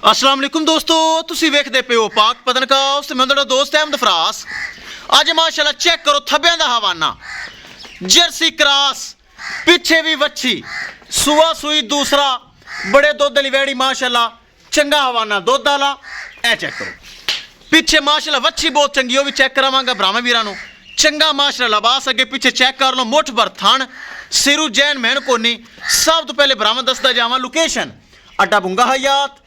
अस्सलाम वालेकुम दोस्तों, तुसी वेखदे पे हो पाक पतनकाउस ते मैं तुहाडा दोस्त अहमद फरास। अज माशाल्लाह चेक करो थब्बियां दा हवाना, जर्सी क्रॉस, पिछे भी वच्छी, सुआ सुई दूसरा, बड़े दुध वाली वैड़ी माशाल्लाह, चंगा हवाना दुध वाला। ए चेक करो पिछे माशाल्लाह वच्छी बहुत चंगी, वो भी चेक करावांगा भरावां वीरां नूं। चंगा माशाल्लाह लबास अगे पिछे चेक कर लो, मुठ भर थण, सिरू जैन मैन कोनी। सब तो पहले भरावां दसदा जावां लोकेशन अड्डा बुंगा हयात,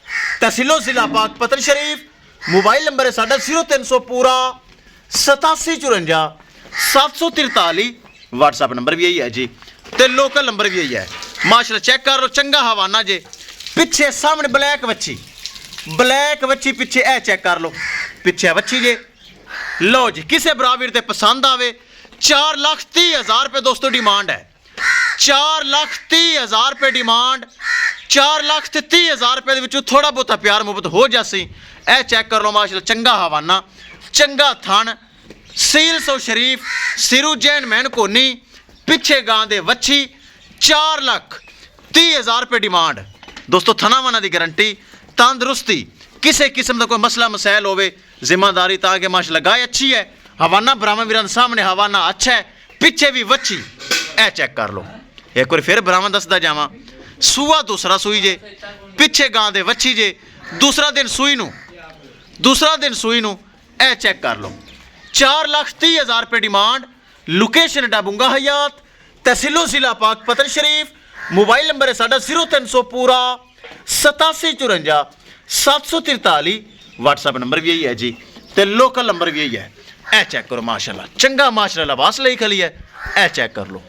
तहसीलो जिला पाक पतन शरीफ। मोबाइल नंबर है साडा 0300 पूरा 8754 743। व्हाट्सएप नंबर भी यही है जी, ते लोकल नंबर भी यही है। माशाल्लाह चेक कर लो, चंगा हवाना जे। पिछे सामने ब्लैक वच्छी पिछे ए चेक कर लो, पिछे वच्छी जे। लो जी, किसे बराबर ते पसंद आवे 4,30,000 रुपये दोस्तों डिमांड है। 4,30,000 रुपये डिमांड। 4,30,000 रुपये के थोड़ा बहुत प्यार मुहब्बत हो जासी। ए चेक कर लो माशाल्लाह, चंगा हवाना, चंगा थन, सील सो शरीफ, सिरू जैन मैन कोनी, पिछे गां दे वच्छी। 4,30,000 रुपये डिमांड दोस्तों। थना वना की गारंटी, तंदुरुस्ती, किसी किस्म का कोई मसला मसैल होवे, जिम्मेदारी ताकि माशाल्लाह गाय अच्छी है। हवाना ब्राह्मण वीरां सामने हवाना अच्छा है, पिछे भी वच्छी। ए चेक कर लो, एक बार फिर ब्राह्मण दसदा जावां, सूआ दूसरा सुई जे, पिछे गां दे वच्छी जे, दूसरा दिन सुई नू। ए चेक कर लो, 4,30,000 रुपये डिमांड। लोकेशन डाबूंगा हयात, तहसीलो जिला पाक पतन शरीफ। मोबाइल नंबर है साडा 0300 पूरा 8754 743। व्हाट्सएप नंबर भी यही है जी, ते लोकल नंबर भी यही है। ए चेक करो माशाल्लाह, चंगा माशाल्लाह लबास लई खली है। ए चेक कर लो,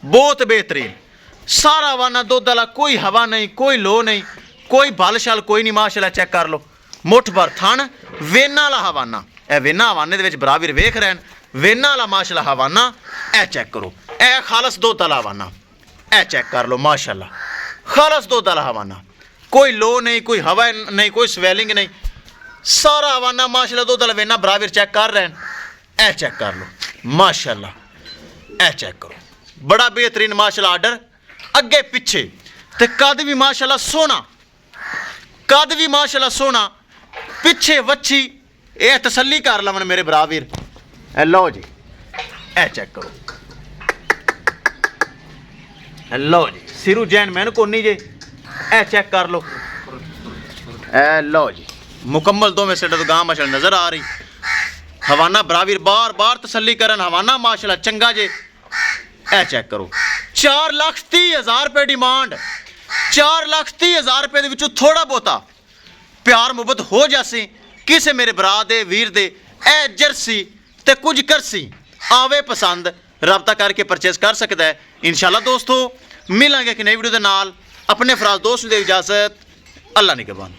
बहुत बेहतरीन सारा हवाना दुध वाला, कोई हवा नहीं, कोई लो नहीं, कोई बल शल कोई नहीं माशाल्लाह। चेक कर लो, मुठ भर थन, वेना वाला हवाना। ए वेना हवाने दे विच बराबर वेख रहे हैं, वेना वाला माशाल्लाह हवाना। ए चेक करो, ए खालस दुध वाला हवाना। ए चेक कर लो माशाल्लाह, खालस दुध वाला हवाना, कोई लो नहीं, कोई हवा नहीं, कोई स्वेलिंग नहीं, सारा हवाना माशाल्लाह दुध वाला वेना बराबर चेक कर रहे हैं। ए चेक कर लो माशाल्लाह, ए चेक करो, बड़ा बेहतरीन माशाल्लाह आर्डर अगे पिछे, ते कद भी माशाल्लाह सोना, कद भी माशाल्लाह सोना, पिछे वच्छी। ए तसल्ली कर लवन मेरे बराबर। ए लो जी, ए चेक करो, ए लो जी, सिरू जैन मैन कोनी जे। ए चेक कर लो, ए लो जी, मुकम्मल दो में से तो गां माशाल्लाह नजर आ रही। हवाना बराबर बार बार तसल्ली करन, हवाना माशाल्लाह चंगा जे। ए चेक करो, 4,30,000 रुपये डिमांड। 4,30,000 रुपये के विचों थोड़ा बहुता प्यार मुहब्बत हो जासी, किसे मेरे भरा दे वीर दे। ए जर्सी ते कुछ करसी आवे पसंद, रब्ता करके परचेज कर सकता है। इंशाल्लाह दोस्तों मिलांगे एक नई वीडियो के नाल। अपने फराज दोस्त दे इजाजत, अल्लाह निगहबान।